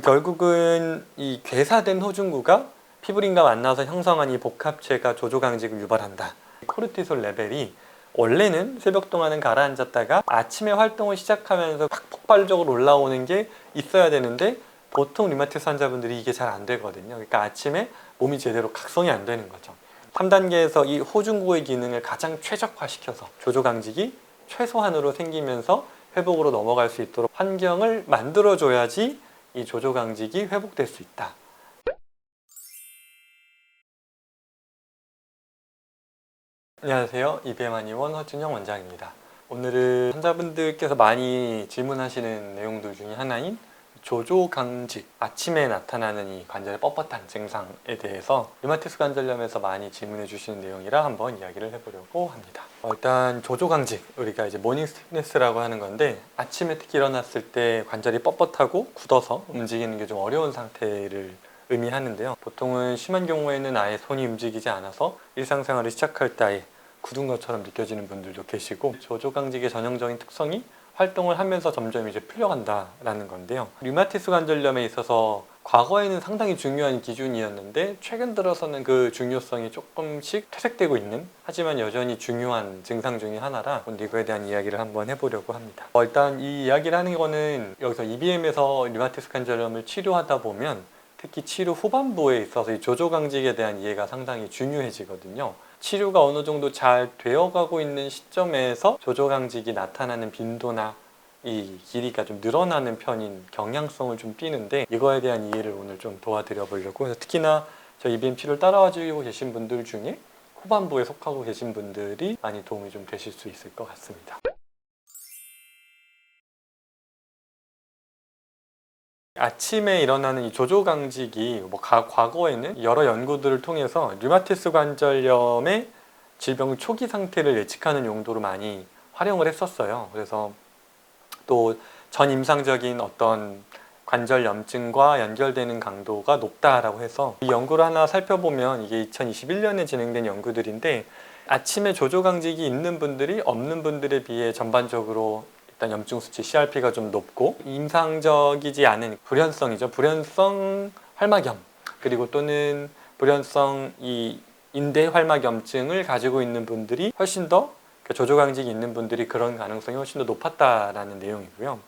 결국은 이 괴사된 호중구가 피부린과 만나서 형성한 이 복합체가 조조강직을 유발한다. 코르티솔 레벨이 원래는 새벽 동안은 가라앉았다가 아침에 활동을 시작하면서 확 폭발적으로 올라오는 게 있어야 되는데 보통 류마티스 환자분들이 이게 잘 안 되거든요. 그러니까 아침에 몸이 제대로 각성이 안 되는 거죠. 3단계에서 이 호중구의 기능을 가장 최적화시켜서 조조강직이 최소한으로 생기면서 회복으로 넘어갈 수 있도록 환경을 만들어줘야지 이 조조강직이 회복될 수 있다. 안녕하세요. 이비엠한의원 허준영 원장입니다. 오늘은 환자분들께서 많이 질문하시는 내용들 중에 하나인 조조강직, 아침에 나타나는 이 관절의 뻣뻣한 증상에 대해서 류마티스 관절염에서 많이 질문해 주시는 내용이라 한번 이야기를 해보려고 합니다. 일단 조조강직, 우리가 이제 모닝 스티프네스라고 하는 건데 아침에 특히 일어났을 때 관절이 뻣뻣하고 굳어서 움직이는 게 좀 어려운 상태를 의미하는데요. 보통은 심한 경우에는 아예 손이 움직이지 않아서 일상생활을 시작할 때 아예 굳은 것처럼 느껴지는 분들도 계시고, 조조강직의 전형적인 특성이 활동을 하면서 점점 이제 풀려간다라는 건데요. 류마티스 관절염에 있어서 과거에는 상당히 중요한 기준이었는데 최근 들어서는 그 중요성이 조금씩 퇴색되고 있는, 하지만 여전히 중요한 증상 중에 하나라 이거에 대한 이야기를 한번 해보려고 합니다. 일단 이 이야기를 하는 거는 여기서 EBM에서 류마티스 관절염을 치료하다 보면 특히 치료 후반부에 있어서 이 조조강직에 대한 이해가 상당히 중요해지거든요. 치료가 어느 정도 잘 되어가고 있는 시점에서 조조강직이 나타나는 빈도나 이 길이가 좀 늘어나는 편인 경향성을 좀 띠는데, 이거에 대한 이해를 오늘 좀 도와드려 보려고 해서, 특히나 저 EBM 치료를 따라와 주고 계신 분들 중에 후반부에 속하고 계신 분들이 많이 도움이 좀 되실 수 있을 것 같습니다. 아침에 일어나는 이 조조강직이 과거에는 여러 연구들을 통해서 류마티스 관절염의 질병 초기 상태를 예측하는 용도로 많이 활용을 했었어요. 그래서 또 전임상적인 어떤 관절염증과 연결되는 강도가 높다라고 해서 이 연구를 하나 살펴보면, 이게 2021년에 진행된 연구들인데 아침에 조조강직이 있는 분들이 없는 분들에 비해 전반적으로 일단 염증 수치 CRP가 좀 높고, 임상적이지 않은 불연성이죠. 불연성 활막염, 그리고 또는 불연성 이 인대 활막염증을 가지고 있는 분들이 훨씬 더, 조조강직이 있는 분들이 그런 가능성이 훨씬 더 높았다라는 내용이고요.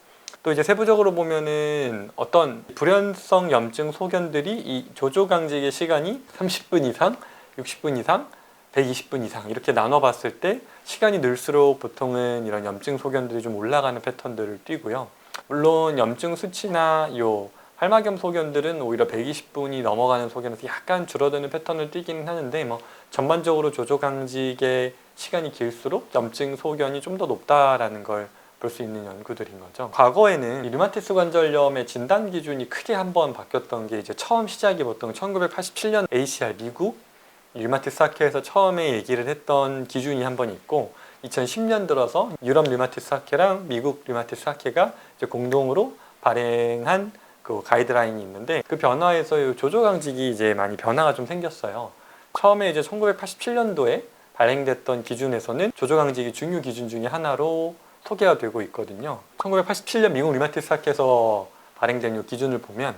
또 이제 세부적으로 보면은 어떤 불연성 염증 소견들이 이 조조강직의 시간이 30분 이상, 60분 이상, 120분 이상 이렇게 나눠봤을 때 시간이 늘수록 보통은 이런 염증 소견들이 좀 올라가는 패턴들을 띠고요. 물론 염증 수치나 요 활막염 소견들은 오히려 120분이 넘어가는 소견에서 약간 줄어드는 패턴을 띠기는 하는데, 전반적으로 조조강직의 시간이 길수록 염증 소견이 좀 더 높다라는 걸 볼 수 있는 연구들인 거죠. 과거에는 이 류마티스 관절염의 진단 기준이 크게 한번 바뀌었던 게, 이제 처음 시작이 보통 1987년 ACR 미국 류마티스 학회에서 처음에 얘기를 했던 기준이 한 번 있고, 2010년 들어서 유럽 류마티스 학회랑 미국 류마티스 학회가 이제 공동으로 발행한 그 가이드라인이 있는데, 그 변화에서 조조강직이 이제 많이 변화가 좀 생겼어요. 처음에 이제 1987년도에 발행됐던 기준에서는 조조강직이 중요 기준 중에 하나로 소개가 되고 있거든요. 1987년 미국 류마티스 학회에서 발행된 이 기준을 보면,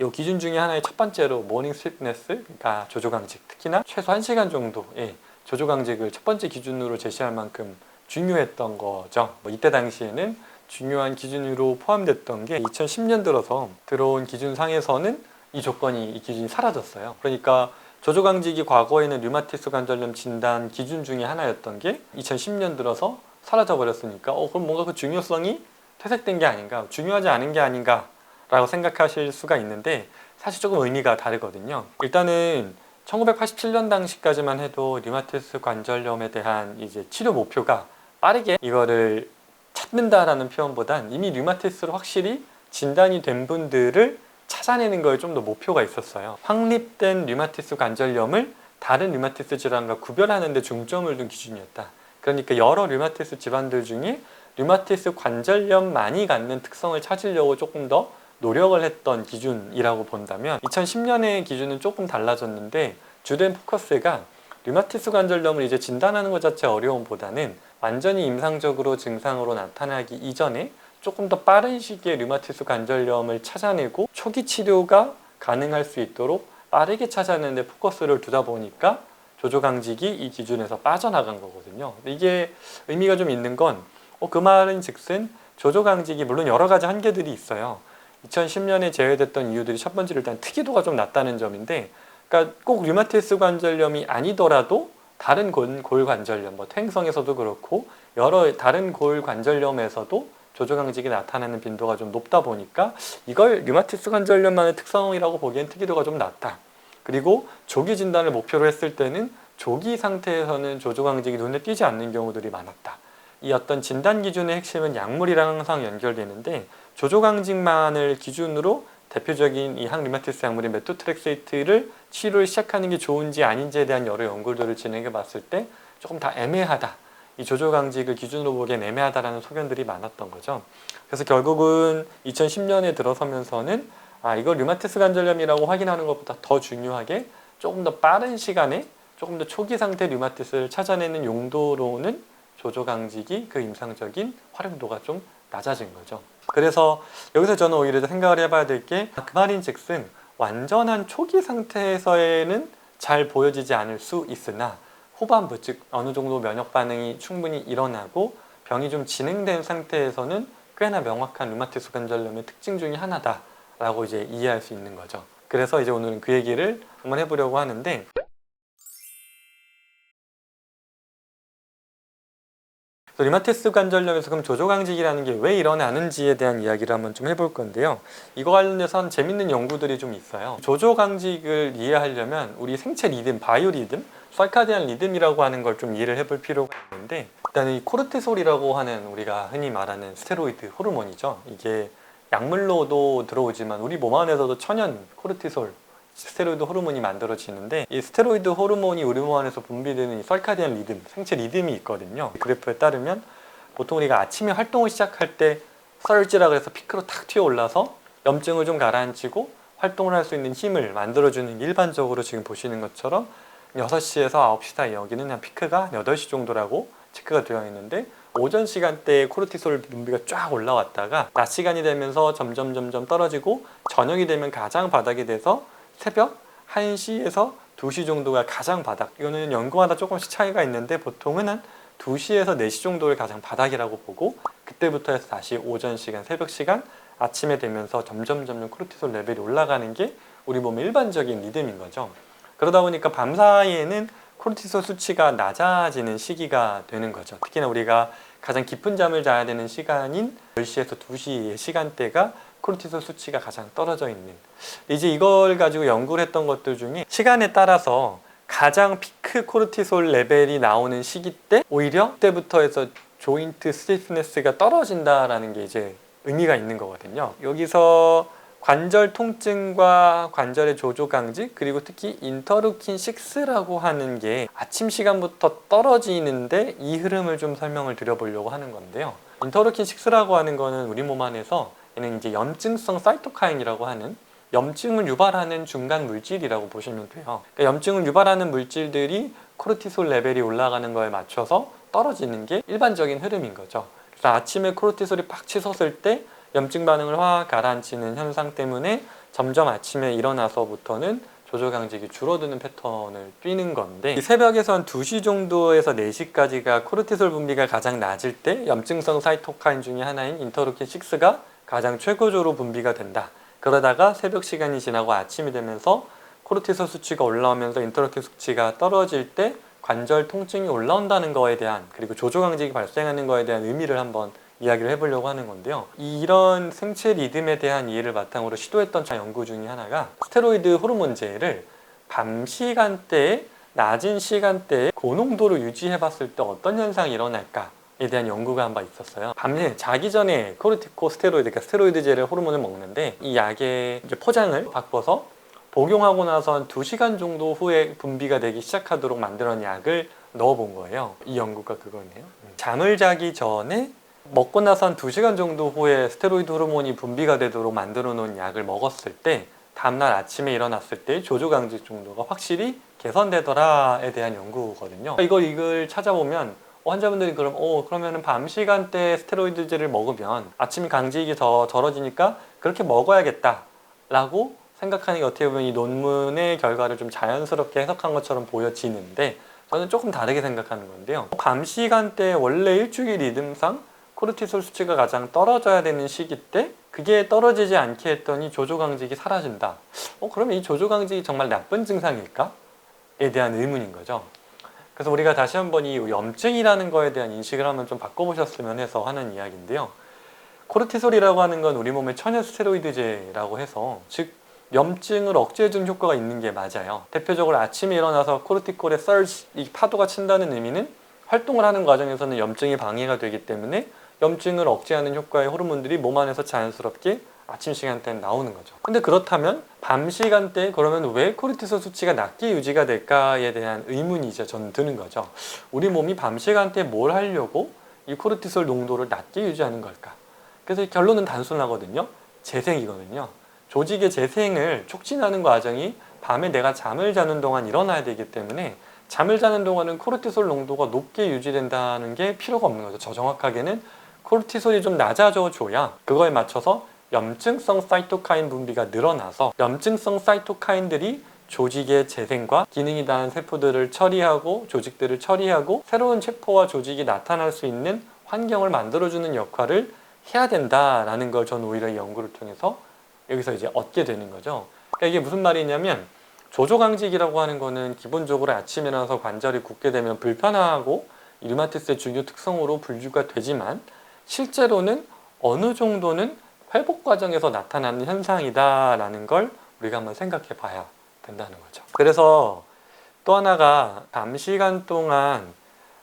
이 기준 중에 하나의 첫 번째로 모닝 스티프네스, 그러니까 조조강직, 특히나 최소 1시간 정도의 조조강직을 첫 번째 기준으로 제시할 만큼 중요했던 거죠. 이때 당시에는 중요한 기준으로 포함됐던 게 2010년 들어서 들어온 기준상에서는 이 기준이 사라졌어요. 그러니까 조조강직이 과거에는 류마티스 관절염 진단 기준 중에 하나였던 게 2010년 들어서 사라져 버렸으니까 그럼 뭔가 그 중요성이 퇴색된 게 아닌가, 중요하지 않은 게 아닌가 라고 생각하실 수가 있는데, 사실 조금 의미가 다르거든요. 일단은 1987년 당시까지만 해도 류마티스 관절염에 대한 이제 치료 목표가 빠르게 이거를 찾는다라는 표현보단 이미 류마티스로 확실히 진단이 된 분들을 찾아내는 거에 좀 더 목표가 있었어요. 확립된 류마티스 관절염을 다른 류마티스 질환과 구별하는 데 중점을 둔 기준이었다. 그러니까 여러 류마티스 질환들 중에 류마티스 관절염만이 갖는 특성을 찾으려고 조금 더 노력을 했던 기준이라고 본다면, 2010년의 기준은 조금 달라졌는데 주된 포커스가 류마티스 관절염을 이제 진단하는 것 자체 어려움보다는 완전히 임상적으로 증상으로 나타나기 이전에 조금 더 빠른 시기에 류마티스 관절염을 찾아내고 초기 치료가 가능할 수 있도록 빠르게 찾아내는 데 포커스를 두다 보니까 조조강직이 이 기준에서 빠져나간 거거든요. 근데 이게 의미가 좀 있는 건 그 말은 즉슨 조조강직이 물론 여러 가지 한계들이 있어요. 2010년에 제외됐던 이유들이 첫 번째로 일단 특이도가 좀 낮다는 점인데, 그러니까 꼭 류마티스 관절염이 아니더라도 다른 골관절염, 뭐 퇴행성에서도 그렇고 여러 다른 골관절염에서도 조조강직이 나타나는 빈도가 좀 높다 보니까 이걸 류마티스 관절염만의 특성이라고 보기엔 특이도가 좀 낮다. 그리고 조기 진단을 목표로 했을 때는 조기 상태에서는 조조강직이 눈에 띄지 않는 경우들이 많았다. 이 어떤 진단 기준의 핵심은 약물이랑 항상 연결되는데, 조조강직만을 기준으로 대표적인 이 항류마티스 약물인 메토트렉세이트를 치료를 시작하는 게 좋은지 아닌지에 대한 여러 연구들을 진행해 봤을 때 조금 다 애매하다. 이 조조강직을 기준으로 보기엔 애매하다라는 소견들이 많았던 거죠. 그래서 결국은 2010년에 들어서면서는 이걸 류마티스 관절염이라고 확인하는 것보다 더 중요하게 조금 더 빠른 시간에 조금 더 초기 상태 류마티스를 찾아내는 용도로는 조조강직이 그 임상적인 활용도가 좀 낮아진 거죠. 그래서 여기서 저는 오히려 생각을 해봐야 될 게, 그 말인 즉슨 완전한 초기 상태에서는 잘 보여지지 않을 수 있으나 후반부, 즉 어느 정도 면역 반응이 충분히 일어나고 병이 좀 진행된 상태에서는 꽤나 명확한 류마티스 관절염의 특징 중에 하나다라고 이제 이해할 수 있는 거죠. 그래서 이제 오늘은 그 얘기를 한번 해보려고 하는데, 류마티스 관절염에서 그럼 조조강직이라는 게 왜 일어나는지에 대한 이야기를 한번 좀 해볼 건데요. 이거 관련해서 재밌는 연구들이 좀 있어요. 조조강직을 이해하려면 우리 생체 리듬, 바이오 리듬, 설카디안 리듬이라고 하는 걸 좀 이해를 해볼 필요가 있는데, 일단 이 코르티솔이라고 하는 우리가 흔히 말하는 스테로이드 호르몬이죠. 이게 약물로도 들어오지만 우리 몸 안에서도 천연 코르티솔, 스테로이드 호르몬이 만들어지는데, 이 스테로이드 호르몬이 우리 몸 안에서 분비되는 이 설카디안 리듬, 생체 리듬이 있거든요. 그래프에 따르면 보통 우리가 아침에 활동을 시작할 때 서지라고 해서 피크로 탁 튀어 올라서 염증을 좀 가라앉히고 활동을 할 수 있는 힘을 만들어주는 게 일반적으로 지금 보시는 것처럼 6시에서 9시 사이, 여기는 한 피크가 8시 정도라고 체크가 되어 있는데, 오전 시간대에 코르티솔 분비가 쫙 올라왔다가 낮 시간이 되면서 점점 떨어지고 저녁이 되면 가장 바닥이 돼서 새벽 1시에서 2시 정도가 가장 바닥. 이거는 연구마다 조금씩 차이가 있는데 보통은 한 2시에서 4시 정도를 가장 바닥이라고 보고, 그때부터 해서 다시 오전 시간, 새벽 시간, 아침에 되면서 점점 코르티솔 레벨이 올라가는 게 우리 몸의 일반적인 리듬인 거죠. 그러다 보니까 밤 사이에는 코르티솔 수치가 낮아지는 시기가 되는 거죠. 특히나 우리가 가장 깊은 잠을 자야 되는 시간인 10시에서 2시의 시간대가 코르티솔 수치가 가장 떨어져 있는, 이제 이걸 가지고 연구를 했던 것들 중에 시간에 따라서 가장 피크 코르티솔 레벨이 나오는 시기 때 오히려 그때부터 해서 조인트 스티프네스가 떨어진다라는 게 이제 의미가 있는 거거든요. 여기서 관절 통증과 관절의 조조강직, 그리고 특히 인터루킨 6라고 하는 게 아침 시간부터 떨어지는데 이 흐름을 좀 설명을 드려보려고 하는 건데요. 인터루킨 6라고 하는 거는 우리 몸 안에서 얘는 이제 염증성 사이토카인이라고 하는 염증을 유발하는 중간 물질이라고 보시면 돼요. 그러니까 염증을 유발하는 물질들이 코르티솔 레벨이 올라가는 거에 맞춰서 떨어지는 게 일반적인 흐름인 거죠. 그래서 아침에 코르티솔이 팍 치솟을 때 염증 반응을 확 가라앉히는 현상 때문에 점점 아침에 일어나서부터는 조조강직이 줄어드는 패턴을 띠는 건데, 새벽에서 한 2시 정도에서 4시까지가 코르티솔 분비가 가장 낮을 때 염증성 사이토카인 중에 하나인 인터루킨 6가 가장 최고조로 분비가 된다. 그러다가 새벽 시간이 지나고 아침이 되면서 코르티솔 수치가 올라오면서 인터루킨 수치가 떨어질 때 관절 통증이 올라온다는 거에 대한, 그리고 조조강직이 발생하는 거에 대한 의미를 한번 이야기를 해보려고 하는 건데요. 이런 생체 리듬에 대한 이해를 바탕으로 시도했던 연구 중에 하나가 스테로이드 호르몬제를 밤 시간대에, 낮은 시간대에 고농도로 유지해 봤을 때 어떤 현상이 일어날까에 대한 연구가 한 바 있었어요. 밤에 자기 전에 코르티코스테로이드, 그러니까 스테로이드제를 호르몬을 먹는데, 이 약의 이제 포장을 바꿔서 복용하고 나서 한 2시간 정도 후에 분비가 되기 시작하도록 만들어낸 약을 넣어본 거예요. 이 연구가 그거네요. 잠을 자기 전에 먹고 나서 한 2시간 정도 후에 스테로이드 호르몬이 분비가 되도록 만들어 놓은 약을 먹었을 때 다음날 아침에 일어났을 때 조조강직 정도가 확실히 개선되더라에 대한 연구거든요. 이걸 찾아보면 환자분들이 그러면은 밤 시간대 스테로이드제를 먹으면 아침 강직이 더 덜어지니까 그렇게 먹어야겠다 라고 생각하는 게 어떻게 보면 이 논문의 결과를 좀 자연스럽게 해석한 것처럼 보여지는데, 저는 조금 다르게 생각하는 건데요. 밤 시간대 원래 일주일 리듬상 코르티솔 수치가 가장 떨어져야 되는 시기 때 그게 떨어지지 않게 했더니 조조강직이 사라진다. 그러면 이 조조강직이 정말 나쁜 증상일까? 에 대한 의문인 거죠. 그래서 우리가 다시 한번 이 염증이라는 거에 대한 인식을 한번 좀 바꿔보셨으면 해서 하는 이야기인데요. 코르티솔이라고 하는 건 우리 몸의 천연 스테로이드제라고 해서, 즉 염증을 억제해주는 효과가 있는 게 맞아요. 대표적으로 아침에 일어나서 코르티콜의 surge, 이 파도가 친다는 의미는 활동을 하는 과정에서는 염증이 방해가 되기 때문에 염증을 억제하는 효과의 호르몬들이 몸 안에서 자연스럽게 아침 시간대에 나오는 거죠. 근데 그렇다면 밤 시간대에 그러면 왜 코르티솔 수치가 낮게 유지가 될까에 대한 의문이 이제 저는 드는 거죠. 우리 몸이 밤 시간대에 뭘 하려고 이 코르티솔 농도를 낮게 유지하는 걸까? 그래서 결론은 단순하거든요. 재생이거든요. 조직의 재생을 촉진하는 과정이 밤에 내가 잠을 자는 동안 일어나야 되기 때문에, 잠을 자는 동안은 코르티솔 농도가 높게 유지된다는 게 필요가 없는 거죠. 저 정확하게는 코르티솔이 좀 낮아져 줘야 그거에 맞춰서 염증성 사이토카인 분비가 늘어나서 염증성 사이토카인들이 조직의 재생과 기능이 다한 세포들을 처리하고 조직들을 처리하고 새로운 세포와 조직이 나타날 수 있는 환경을 만들어주는 역할을 해야 된다라는 걸 저는 오히려 이 연구를 통해서 여기서 이제 얻게 되는 거죠. 그러니까 이게 무슨 말이냐면, 조조강직이라고 하는 거는 기본적으로 아침에 일어나서 관절이 굳게 되면 불편하고 류마티스의 중요 특성으로 분류가 되지만, 실제로는 어느 정도는 회복 과정에서 나타나는 현상이다라는 걸 우리가 한번 생각해 봐야 된다는 거죠. 그래서 또 하나가 밤 시간 동안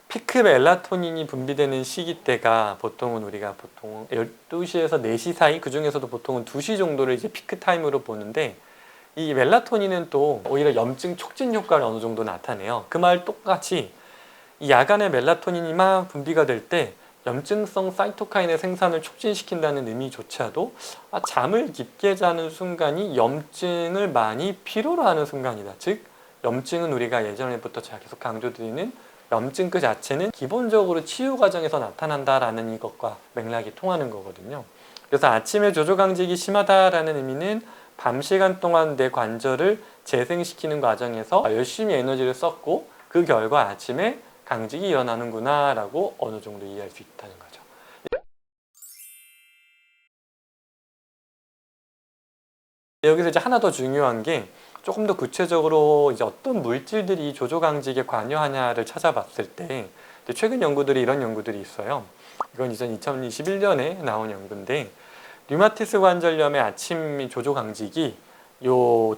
피크 멜라토닌이 분비되는 시기대가 보통은 우리가 보통 12시에서 4시 사이, 그 중에서도 보통은 2시 정도를 이제 피크 타임으로 보는데, 이 멜라토닌은 또 오히려 염증 촉진 효과를 어느 정도 나타내요. 그 말 똑같이 이 야간에 멜라토닌이 막 분비가 될 때 염증성 사이토카인의 생산을 촉진시킨다는 의미조차도 잠을 깊게 자는 순간이 염증을 많이 필요로 하는 순간이다. 즉 염증은 우리가 예전에부터 제가 계속 강조드리는 염증 그 자체는 기본적으로 치유 과정에서 나타난다라는 이것과 맥락이 통하는 거거든요. 그래서 아침에 조조강직이 심하다라는 의미는 밤 시간 동안 내 관절을 재생시키는 과정에서 열심히 에너지를 썼고 그 결과 아침에 강직이 일어나는구나 라고 어느 정도 이해할 수 있다는 거죠. 여기서 이제 하나 더 중요한 게, 조금 더 구체적으로 이제 어떤 물질들이 조조강직에 관여하냐를 찾아봤을 때 최근 연구들이 이런 연구들이 있어요. 이건 이전 2021년에 나온 연구인데, 류마티스 관절염의 아침 조조강직이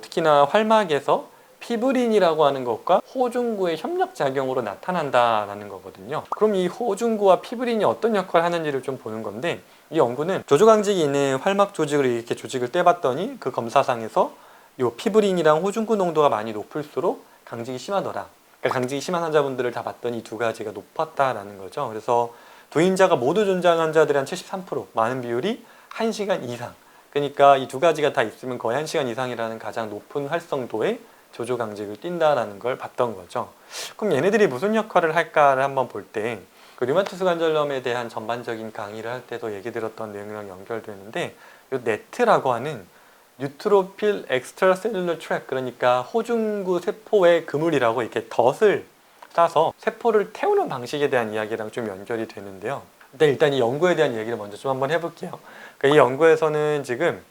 특히나 활막에서 피브린이라고 하는 것과 호중구의 협력작용으로 나타난다라는 거거든요. 그럼 이 호중구와 피브린이 어떤 역할을 하는지를 좀 보는 건데, 이 연구는 조조강직이 있는 활막 조직을 이렇게 조직을 떼봤더니 그 검사상에서 이 피브린이랑 호중구 농도가 많이 높을수록 강직이 심하더라. 그러니까 강직이 심한 환자분들을 다 봤더니 이 두 가지가 높았다라는 거죠. 그래서 두인자가 모두 존재하는 환자들의 한 73%, 많은 비율이 1시간 이상. 그러니까 이 두 가지가 다 있으면 거의 1시간 이상이라는 가장 높은 활성도의 조조강직을 띈다라는 걸 봤던 거죠. 그럼 얘네들이 무슨 역할을 할까를 한번 볼 때, 그 류마티스 관절염에 대한 전반적인 강의를 할 때도 얘기 들었던 내용이랑 연결되는데, 이 네트라고 하는 뉴트로필 엑스트라셀룰러 트랙, 그러니까 호중구 세포의 그물이라고 이렇게 덫을 싸서 세포를 태우는 방식에 대한 이야기랑 좀 연결이 되는데요. 근데 일단 이 연구에 대한 얘기를 먼저 좀 한번 해볼게요. 그러니까 이 연구에서는 지금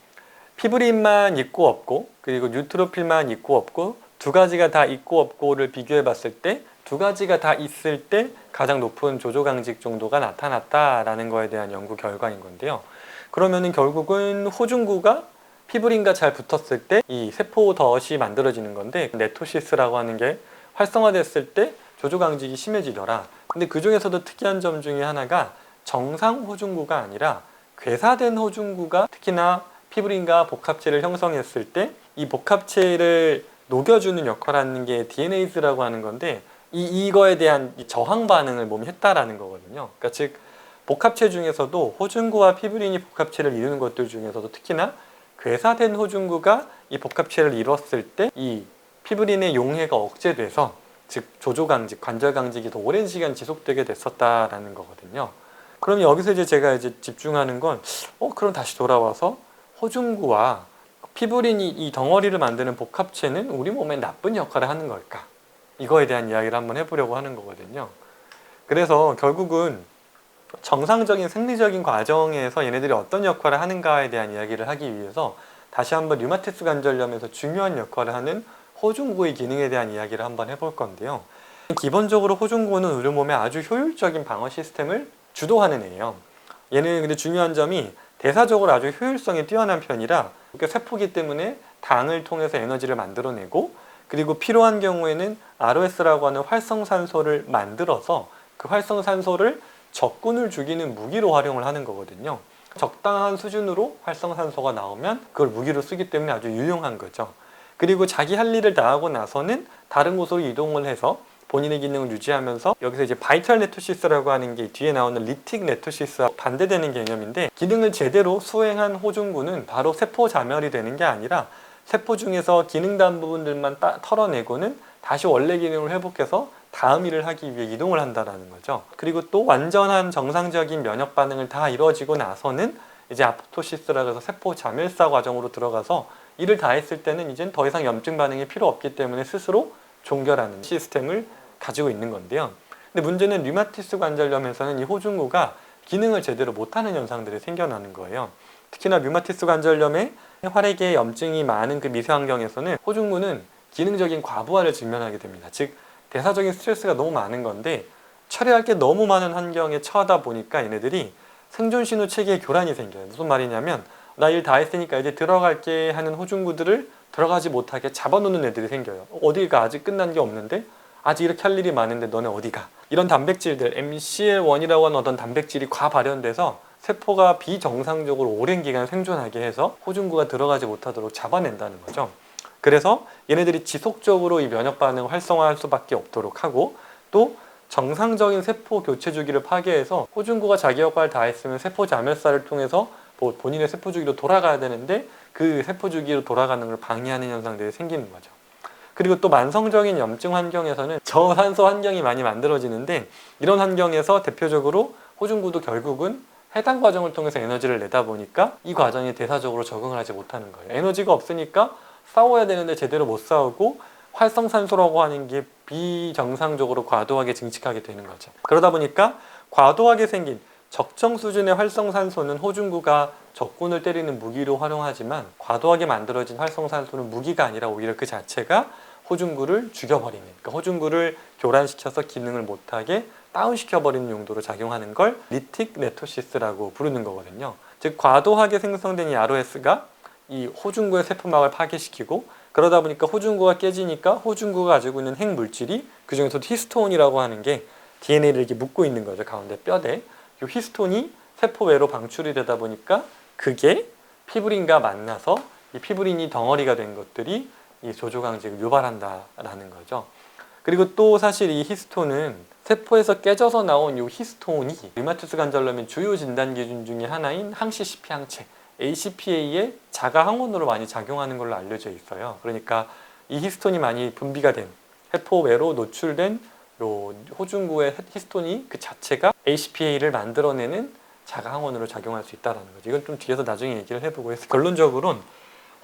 피브린만 있고 없고, 그리고 뉴트로필만 있고 없고, 두 가지가 다 있고 없고를 비교해 봤을 때 두 가지가 다 있을 때 가장 높은 조조강직 정도가 나타났다라는 거에 대한 연구 결과인 건데요. 그러면은 결국은 호중구가 피브린과 잘 붙었을 때 이 세포 덫이 만들어지는 건데, 네토시스라고 하는 게 활성화됐을 때 조조강직이 심해지더라. 근데 그 중에서도 특이한 점 중에 하나가 정상 호중구가 아니라 괴사된 호중구가 특히나 피브린과 복합체를 형성했을 때 이 복합체를 녹여주는 역할을 하는 게 DNAS라고 하는 건데, 이거에 대한 저항 반응을 몸이 했다라는 거거든요. 그러니까 즉 복합체 중에서도 호중구와 피브린이 복합체를 이루는 것들 중에서도 특히나 괴사된 호중구가 이 복합체를 이뤘을 때 이 피브린의 용해가 억제돼서 즉 조조강직, 관절강직이 더 오랜 시간 지속되게 됐었다라는 거거든요. 그럼 여기서 이제 제가 이제 집중하는 건 그럼 다시 돌아와서 호중구와 피부린이 이 덩어리를 만드는 복합체는 우리 몸에 나쁜 역할을 하는 걸까? 이거에 대한 이야기를 한번 해보려고 하는 거거든요. 그래서 결국은 정상적인 생리적인 과정에서 얘네들이 어떤 역할을 하는가에 대한 이야기를 하기 위해서 다시 한번 류마티스 관절염에서 중요한 역할을 하는 호중구의 기능에 대한 이야기를 한번 해볼 건데요. 기본적으로 호중구는 우리 몸의 아주 효율적인 방어 시스템을 주도하는 애예요. 얘는 근데 중요한 점이 대사적으로 아주 효율성이 뛰어난 편이라 세포기 때문에 당을 통해서 에너지를 만들어내고, 그리고 필요한 경우에는 ROS라고 하는 활성산소를 만들어서 그 활성산소를 적군을 죽이는 무기로 활용을 하는 거거든요. 적당한 수준으로 활성산소가 나오면 그걸 무기로 쓰기 때문에 아주 유용한 거죠. 그리고 자기 할 일을 다 하고 나서는 다른 곳으로 이동을 해서 본인의 기능을 유지하면서, 여기서 이제 바이탈 네토시스라고 하는 게 뒤에 나오는 리틱 네토시스와 반대되는 개념인데, 기능을 제대로 수행한 호중구는 바로 세포 자멸이 되는 게 아니라 세포 중에서 기능단 부분들만 털어내고는 다시 원래 기능을 회복해서 다음 일을 하기 위해 이동을 한다는 거죠. 그리고 또 완전한 정상적인 면역 반응을 다 이루어지고 나서는 이제 아포토시스라고 해서 세포 자멸사 과정으로 들어가서 일을 다 했을 때는 이젠 더 이상 염증 반응이 필요 없기 때문에 스스로 종결하는 시스템을 가지고 있는 건데요. 근데 문제는 류마티스 관절염에서는 이 호중구가 기능을 제대로 못하는 현상들이 생겨나는 거예요. 특히나 류마티스 관절염에 활액에 염증이 많은 그 미세 환경에서는 호중구는 기능적인 과부하를 직면하게 됩니다. 즉 대사적인 스트레스가 너무 많은 건데 처리할 게 너무 많은 환경에 처하다 보니까 얘네들이 생존 신호 체계에 교란이 생겨요. 무슨 말이냐면 나 일 다 했으니까 이제 들어갈게 하는 호중구들을 들어가지 못하게 잡아놓는 애들이 생겨요. 어딜 가? 아직 끝난 게 없는데? 아직 이렇게 할 일이 많은데 너네 어디 가? 이런 단백질들, MCL1이라고 하는 어떤 단백질이 과발현돼서 세포가 비정상적으로 오랜 기간 생존하게 해서 호중구가 들어가지 못하도록 잡아낸다는 거죠. 그래서 얘네들이 지속적으로 이 면역 반응을 활성화할 수밖에 없도록 하고, 또 정상적인 세포 교체 주기를 파괴해서 호중구가 자기 역할을 다 했으면 세포 자멸사를 통해서 본인의 세포 주기로 돌아가야 되는데 그 세포 주기로 돌아가는 걸 방해하는 현상들이 생기는 거죠. 그리고 또 만성적인 염증 환경에서는 저산소 환경이 많이 만들어지는데, 이런 환경에서 대표적으로 호중구도 결국은 해당 과정을 통해서 에너지를 내다 보니까 이 과정에 대사적으로 적응을 하지 못하는 거예요. 에너지가 없으니까 싸워야 되는데 제대로 못 싸우고 활성산소라고 하는 게 비정상적으로 과도하게 증식하게 되는 거죠. 그러다 보니까 과도하게 생긴 적정 수준의 활성산소는 호중구가 적군을 때리는 무기로 활용하지만, 과도하게 만들어진 활성산소는 무기가 아니라 오히려 그 자체가 호중구를 죽여버리는, 그러니까 호중구를 교란시켜서 기능을 못하게 다운시켜버리는 용도로 작용하는 걸 리틱 네토시스라고 부르는 거거든요. 즉 과도하게 생성된 이 ROS가 이 호중구의 세포막을 파괴시키고, 그러다 보니까 호중구가 깨지니까 호중구가 가지고 있는 핵물질이, 그 중에서도 히스톤이라고 하는 게 DNA를 이렇게 묶고 있는 거죠. 가운데 뼈대. 이 히스톤이 세포 외로 방출이 되다 보니까 그게 피브린과 만나서 이 피브린이 덩어리가 된 것들이 이 조조강직을 유발한다라는 거죠. 그리고 또 사실 이 히스톤은 세포에서 깨져서 나온 이 히스톤이 류마티스 관절염의 주요 진단 기준 중에 하나인 항CCP 항체 ACPA의 자가 항원으로 많이 작용하는 걸로 알려져 있어요. 그러니까 이 히스톤이 많이 분비가 된, 세포 외로 노출된 요 호중구의 히스톤이 그 자체가 ACPA를 만들어내는 자가 항원으로 작용할 수 있다는 거죠. 이건 좀 뒤에서 나중에 얘기를 해보고 해서, 결론적으로는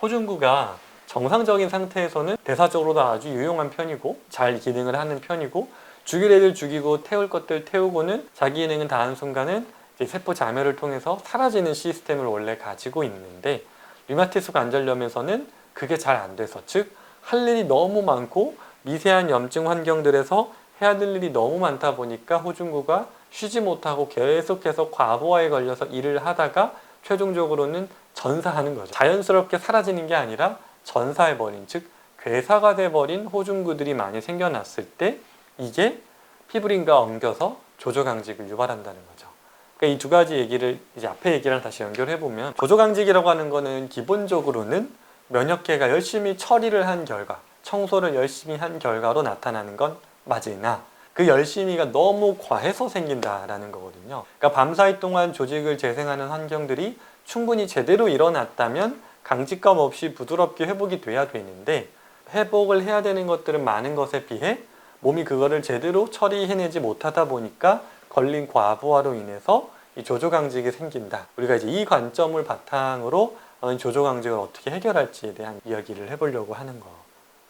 호중구가 정상적인 상태에서는 대사적으로도 아주 유용한 편이고 잘 기능을 하는 편이고, 죽일 애들 죽이고 태울 것들 태우고는 자기 기능은 다 한 순간은 이제 세포 자멸을 통해서 사라지는 시스템을 원래 가지고 있는데, 류마티스 관절염에서는 그게 잘 안 돼서, 즉 할 일이 너무 많고 미세한 염증 환경들에서 해야 될 일이 너무 많다 보니까 호중구가 쉬지 못하고 계속해서 과부하에 걸려서 일을 하다가 최종적으로는 전사하는 거죠. 자연스럽게 사라지는 게 아니라 전사해버린, 즉 괴사가 돼버린 호중구들이 많이 생겨났을 때 이게 피브린과 엉겨서 조조강직을 유발한다는 거죠. 그러니까 이 두 가지 얘기를 이제 앞에 얘기랑 다시 연결해보면, 조조강직이라고 하는 거는 기본적으로는 면역계가 열심히 처리를 한 결과, 청소를 열심히 한 결과로 나타나는 건 맞으나 그 열심히가 너무 과해서 생긴다라는 거거든요. 그러니까 밤사이 동안 조직을 재생하는 환경들이 충분히 제대로 일어났다면 강직감 없이 부드럽게 회복이 돼야 되는데, 회복을 해야 되는 것들은 많은 것에 비해 몸이 그거를 제대로 처리해내지 못하다 보니까 걸린 과부하로 인해서 이 조조강직이 생긴다. 우리가 이제 이 관점을 바탕으로 조조강직을 어떻게 해결할지에 대한 이야기를 해보려고 하는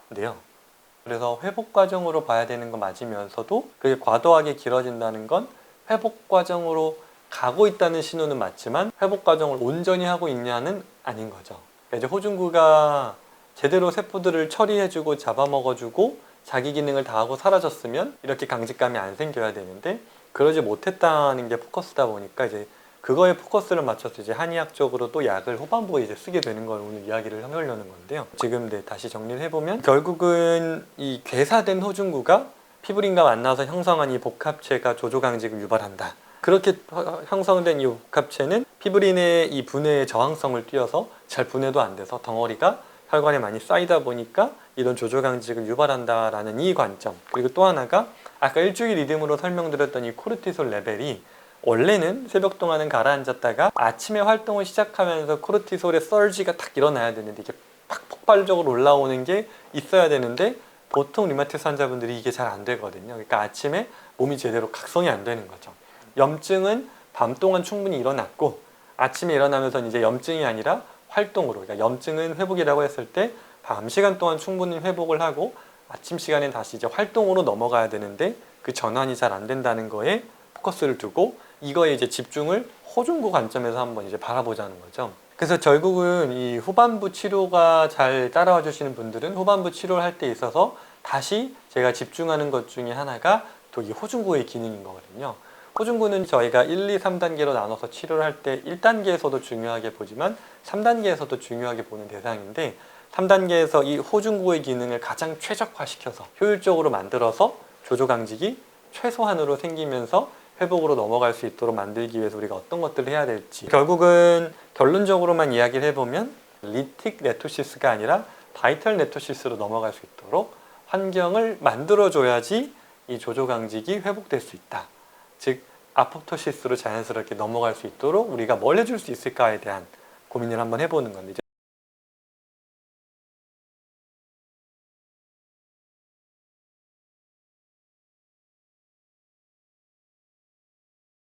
건데요. 그래서 회복 과정으로 봐야 되는 거 맞으면서도 그게 과도하게 길어진다는 건 회복 과정으로 가고 있다는 신호는 맞지만 회복 과정을 온전히 하고 있냐는 아닌 거죠. 그러니까 이제 호중구가 제대로 세포들을 처리해주고 잡아먹어주고 자기 기능을 다하고 사라졌으면 이렇게 강직감이 안 생겨야 되는데 그러지 못했다는 게 포커스다 보니까 이제 그거에 포커스를 맞춰서 이제 한의학적으로 또 약을 후반부에 이제 쓰게 되는 걸 오늘 이야기를 해보려는 건데요. 지금 다시 정리를 해보면 결국은 이 괴사된 호중구가 피브린과 만나서 형성한 이 복합체가 조조강직을 유발한다. 그렇게 형성된 이 복합체는 피브린의 이 분해의 저항성을 띄어서 잘 분해도 안 돼서 덩어리가 혈관에 많이 쌓이다 보니까 이런 조조강직을 유발한다라는 이 관점. 그리고 또 하나가 아까 일주일 리듬으로 설명드렸던 이 코르티솔 레벨이 원래는 새벽 동안은 가라앉았다가 아침에 활동을 시작하면서 코르티솔의 서지가 탁 일어나야 되는데 이게 팍 폭발적으로 올라오는 게 있어야 되는데 보통 류마티스 환자분들이 이게 잘 안 되거든요. 그러니까 아침에 몸이 제대로 각성이 안 되는 거죠. 염증은 밤 동안 충분히 일어났고 아침에 일어나면서 이제 염증이 아니라 활동으로, 그러니까 염증은 회복이라고 했을 때 밤 시간 동안 충분히 회복을 하고 아침 시간엔 다시 이제 활동으로 넘어가야 되는데 그 전환이 잘 안 된다는 거에 포커스를 두고 이거에 이제 집중을 호중구 관점에서 한번 이제 바라보자는 거죠. 그래서 결국은 이 후반부 치료가 잘 따라와 주시는 분들은 후반부 치료를 할 때 있어서 다시 제가 집중하는 것 중에 하나가 또 이 호중구의 기능인 거거든요. 호중구는 저희가 1, 2, 3단계로 나눠서 치료를 할 때 1단계에서도 중요하게 보지만 3단계에서도 중요하게 보는 대상인데 3단계에서 이 호중구의 기능을 가장 최적화시켜서 효율적으로 만들어서 조조강직이 최소한으로 생기면서 회복으로 넘어갈 수 있도록 만들기 위해서 우리가 어떤 것들을 해야 될지 결국은 결론적으로만 이야기를 해보면 리틱 네토시스가 아니라 바이탈 네토시스로 넘어갈 수 있도록 환경을 만들어줘야지 이 조조강직이 회복될 수 있다. 즉 아포토시스로 자연스럽게 넘어갈 수 있도록 우리가 뭘 해줄 수 있을까에 대한 고민을 한번 해보는 건데